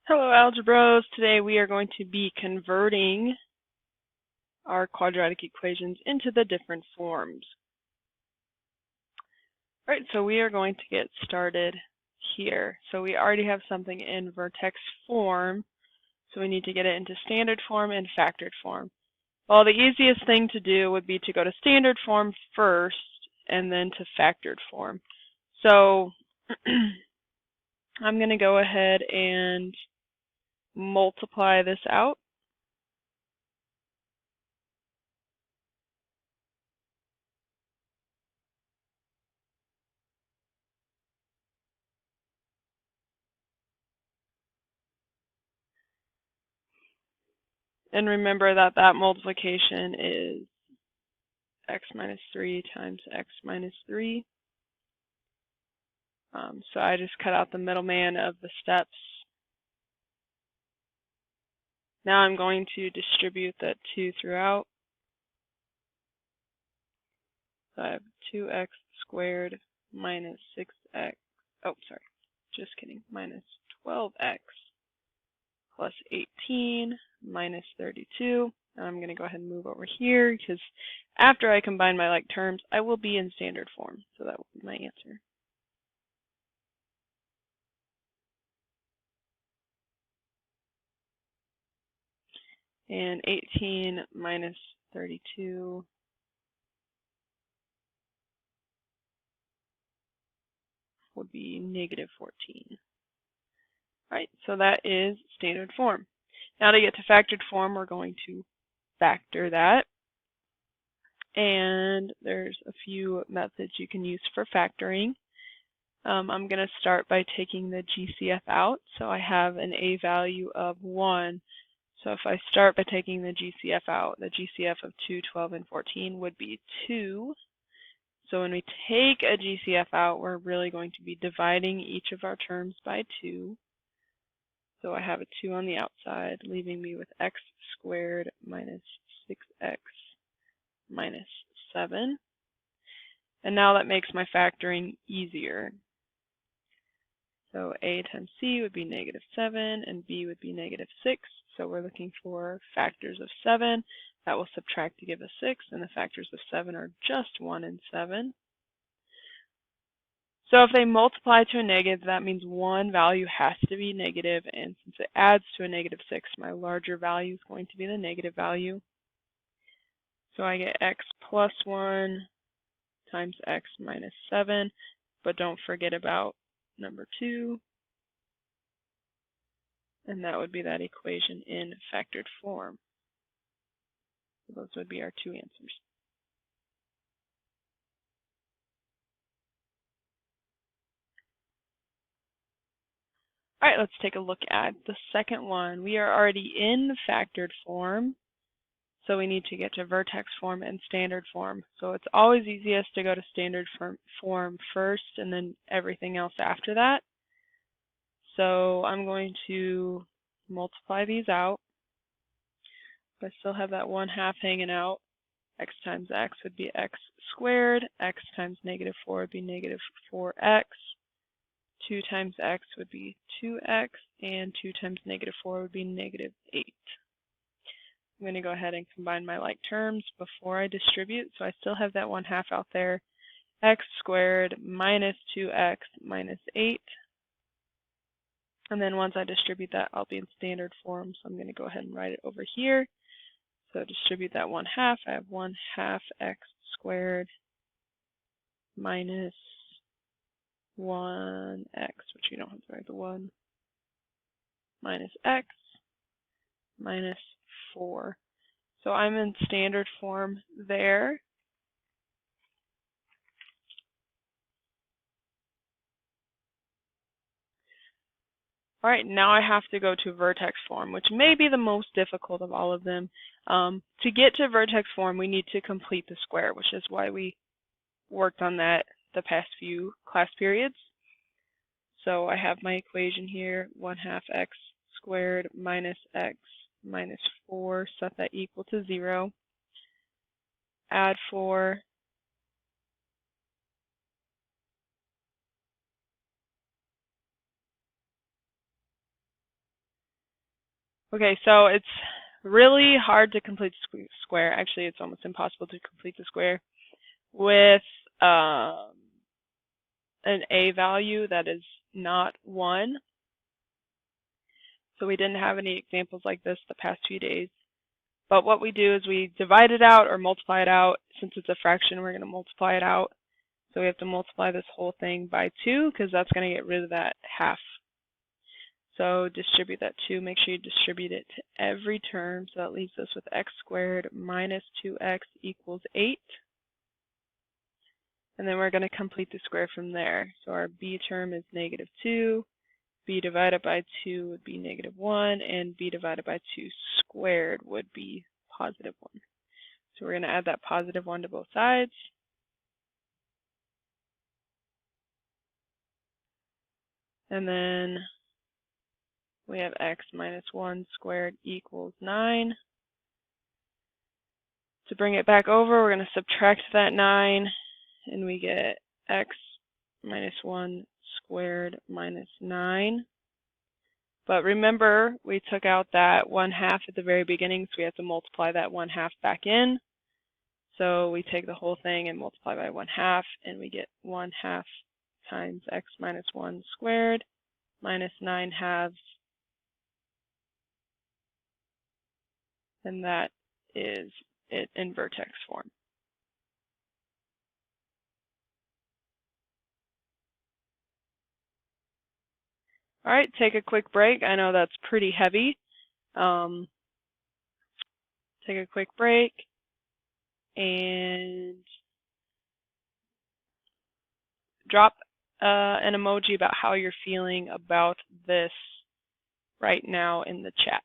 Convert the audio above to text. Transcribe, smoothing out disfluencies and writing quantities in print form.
Hello, Algebros. Today we are going to be converting our quadratic equations into the different forms. All right, so we are going to get started here. So we already have something in vertex form, so we need to get it into standard form and factored form. Well, the easiest thing to do would be to go to standard form first and then to factored form. So I'm going to go ahead and multiply this out. And remember that that multiplication is x minus 3 times x minus 3. So I just cut out the middleman of the steps. Now I'm going to distribute that 2 throughout. So I have 2x squared minus 6x, oh sorry, just kidding, minus 12x plus 18 minus 32. And I'm going to go ahead and move over here because after I combine my like terms, I will be in standard form. So that will be my answer. And 18 minus 32 would be negative 14. All right, so that is standard form. Now to get to factored form, we're going to factor that. And there's a few methods you can use for factoring. I'm going to start by taking the GCF out. So I have an A value of 1. So if I start by taking the GCF out, the GCF of 2, 12, and 14 would be 2. So when we take a GCF out, we're really going to be dividing each of our terms by 2. So I have a 2 on the outside, leaving me with x squared minus 6x minus 7. And now that makes my factoring easier. So a times c would be negative 7, and b would be negative 6. So we're looking for factors of 7. That will subtract to give us 6, and the factors of 7 are just 1 and 7. So if they multiply to a negative, that means one value has to be negative, and since it adds to a negative 6, my larger value is going to be the negative value. So I get x plus 1 times x minus 7, but don't forget about number 2, and that would be that equation in factored form. So those would be our two answers. All right, let's take a look at the second one. We are already in the factored form, so we need to get to vertex form and standard form. So it's always easiest to go to standard form first and then everything else after that. So I'm going to multiply these out. I still have that 1/2 hanging out. X times x would be x squared. X times negative 4 would be negative 4x. 2 times x would be 2x, and 2 times negative 4 would be negative 8. I'm going to go ahead and combine my like terms before I distribute, so I still have that 1/2 out there. X squared minus 2x minus 8. And then once I distribute that, I'll be in standard form, so I'm going to go ahead and write it over here. So distribute that 1/2. I have 1/2 x squared minus 1x, which you don't have to write the 1, minus x minus 4. So I'm in standard form there. All right, now I have to go to vertex form, which may be the most difficult of all of them. To get to vertex form, we need to complete the square, which is why we worked on that the past few class periods. So I have my equation here, 1/2 x squared minus x minus 4, set that equal to 0. Add 4. Okay, so it's really hard to complete the square. Actually, it's almost impossible to complete the square with an a value that is not 1. So we didn't have any examples like this the past few days. But what we do is we divide it out or multiply it out. Since it's a fraction, we're going to multiply it out. So we have to multiply this whole thing by 2 because that's going to get rid of that half. So distribute that 2. Make sure you distribute it to every term. So that leaves us with x squared minus 2x equals 8. And then we're going to complete the square from there. So our b term is negative 2. B divided by 2 would be negative 1. And b divided by 2 squared would be positive 1. So we're going to add that positive 1 to both sides. And then we have x minus 1 squared equals 9. To bring it back over, we're going to subtract that 9, and we get x minus 1 squared minus 9. But remember, we took out that 1/2 at the very beginning, so we have to multiply that 1/2 back in. So we take the whole thing and multiply by 1/2, and we get 1/2 times x minus 1 squared minus 9/2, and that is it in vertex form. All right, take a quick break. I know that's pretty heavy. Take a quick break and drop an emoji about how you're feeling about this right now in the chat.